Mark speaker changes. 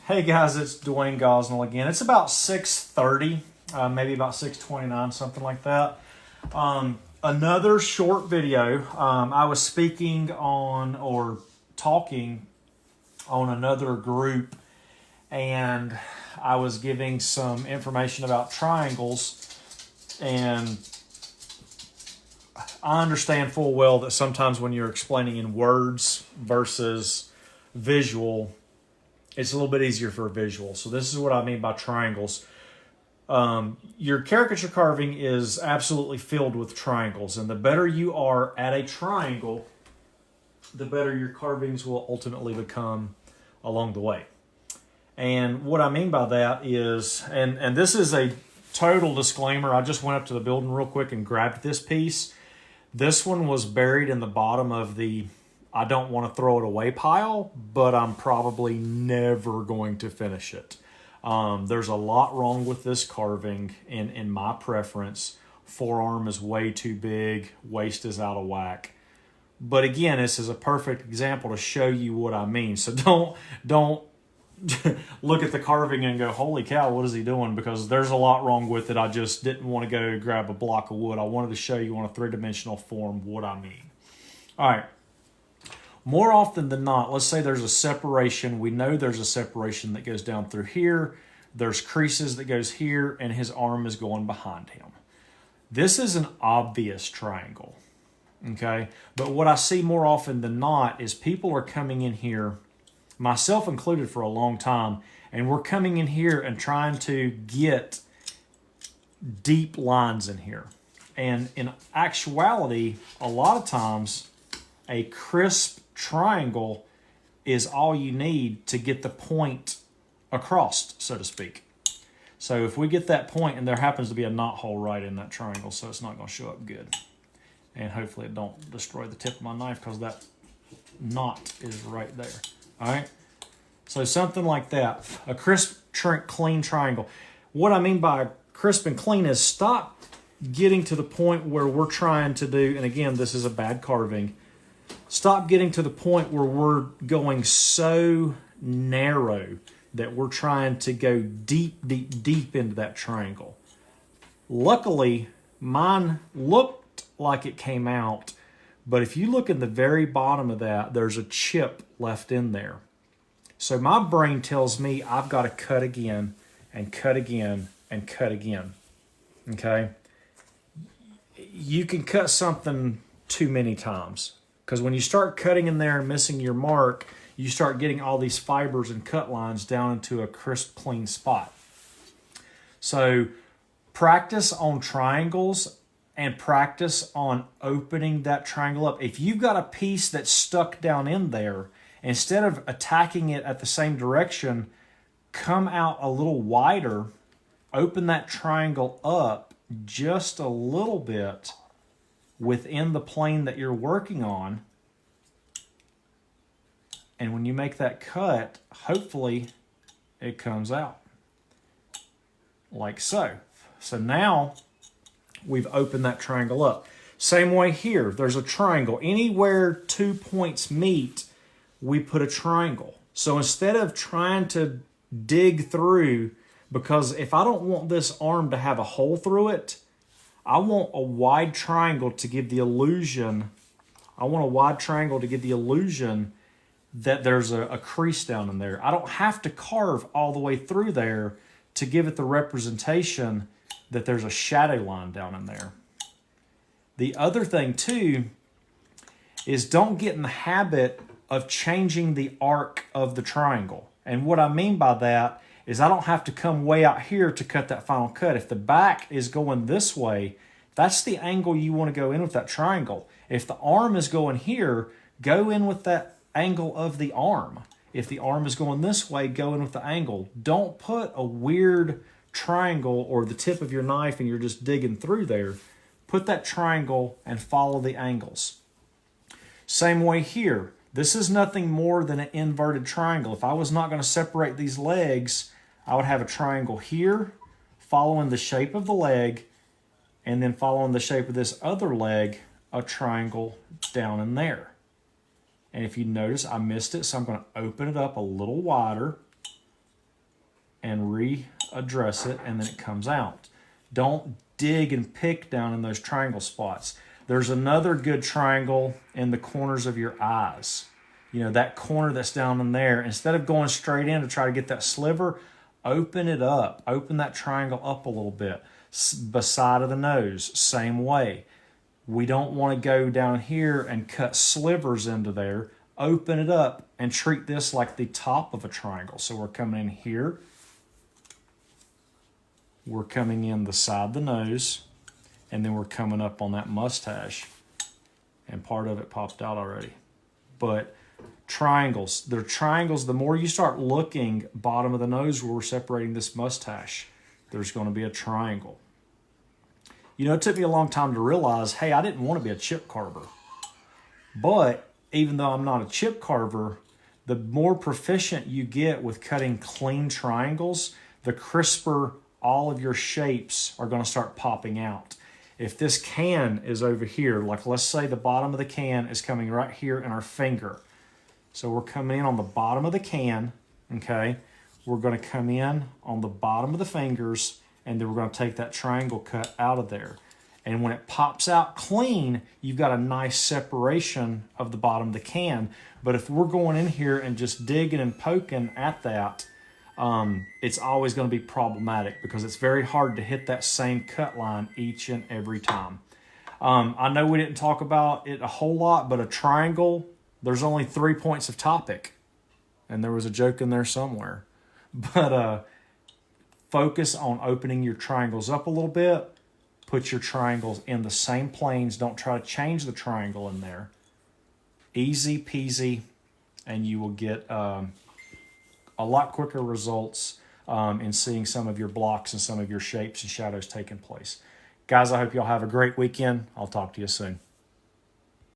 Speaker 1: Hey guys, it's Dwayne Gosnell again. It's about 6:30, maybe about 6:29, something like that. Another short video. I was speaking on or talking on another group, and I was giving some information about triangles, and I understand full well that sometimes when you're explaining in words versus visual, it's a little bit easier for a visual. So this is what I mean by triangles. Your caricature carving is absolutely filled with triangles, and the better you are at a triangle, the better your carvings will ultimately become along the way. And what I mean by that is, and this is a total disclaimer, I just went up to the building real quick and grabbed this piece. This one was buried in the bottom of the I don't want to throw it away pile, but I'm probably never going to finish it. There's a lot wrong with this carving in my preference. Forearm is way too big, waist is out of whack. But again, this is a perfect example to show you what I mean. So don't look at the carving and go, holy cow, what is he doing? Because there's a lot wrong with it. I just didn't want to go grab a block of wood. I wanted to show you on a three-dimensional form what I mean. All right. More often than not, let's say there's a separation. We know there's a separation that goes down through here. There's creases that goes here, and his arm is going behind him. This is an obvious triangle, okay? But what I see more often than not is people are coming in here, myself included for a long time, and we're coming in here and trying to get deep lines in here. And in actuality, a lot of times, a crisp triangle is all you need to get the point across, so to speak. So if we get that point, and there happens to be a knot hole right in that triangle, so it's not going to show up good. And hopefully it don't destroy the tip of my knife because that knot is right there. All right? So something like that. A crisp, clean triangle. What I mean by crisp and clean is stop getting to the point where we're trying to do, and again, this is a bad carving, stop getting to the point where we're going so narrow that we're trying to go deep, deep, deep into that triangle. Luckily, mine looked like it came out, but if you look at the very bottom of that, there's a chip left in there. So my brain tells me I've got to cut again and cut again and cut again, okay? You can cut something too many times. Because when you start cutting in there and missing your mark, you start getting all these fibers and cut lines down into a crisp, clean spot. So practice on triangles and practice on opening that triangle up. If you've got a piece that's stuck down in there, instead of attacking it at the same direction, come out a little wider, open that triangle up just a little bit within the plane that you're working on. And when you make that cut, hopefully it comes out like so. So now we've opened that triangle up. Same way here, there's a triangle. Anywhere 2 points meet, we put a triangle. So instead of trying to dig through, because if I don't want this arm to have a hole through it, I want a wide triangle to give the illusion, that there's a crease down in there. I don't have to carve all the way through there to give it the representation that there's a shadow line down in there. The other thing too is don't get in the habit of changing the arc of the triangle. And what I mean by that is I don't have to come way out here to cut that final cut. If the back is going this way, that's the angle you want to go in with that triangle. If the arm is going here, go in with that angle of the arm. If the arm is going this way, go in with the angle. Don't put a weird triangle or the tip of your knife and you're just digging through there. Put that triangle and follow the angles. Same way here. This is nothing more than an inverted triangle. If I was not going to separate these legs, I would have a triangle here, following the shape of the leg, and then following the shape of this other leg, a triangle down in there. And if you notice, I missed it, so I'm going to open it up a little wider, and readdress it, and then it comes out. Don't dig and pick down in those triangle spots. There's another good triangle in the corners of your eyes. You know, that corner that's down in there. Instead of going straight in to try to get that sliver, open it up. Open that triangle up a little bit. Beside of the nose, same way. We don't want to go down here and cut slivers into there. Open it up and treat this like the top of a triangle. So we're coming in here. We're coming in the side of the nose. And then we're coming up on that mustache. And part of it popped out already. But triangles. They're triangles. The more you start looking bottom of the nose where we're separating this mustache, there's going to be a triangle. You know, it took me a long time to realize, hey, I didn't want to be a chip carver. But even though I'm not a chip carver, the more proficient you get with cutting clean triangles, the crisper all of your shapes are going to start popping out. If this can is over here, like let's say the bottom of the can is coming right here in our finger. So we're coming in on the bottom of the can, okay? We're going to come in on the bottom of the fingers, and then we're going to take that triangle cut out of there. And when it pops out clean, you've got a nice separation of the bottom of the can. But if we're going in here and just digging and poking at that, it's always going to be problematic because it's very hard to hit that same cut line each and every time. I know we didn't talk about it a whole lot, but a triangle, there's only 3 points of topic. And there was a joke in there somewhere. But focus on opening your triangles up a little bit. Put your triangles in the same planes. Don't try to change the triangle in there. Easy peasy, and you will get a lot quicker results in seeing some of your blocks and some of your shapes and shadows taking place. Guys, I hope y'all have a great weekend. I'll talk to you soon.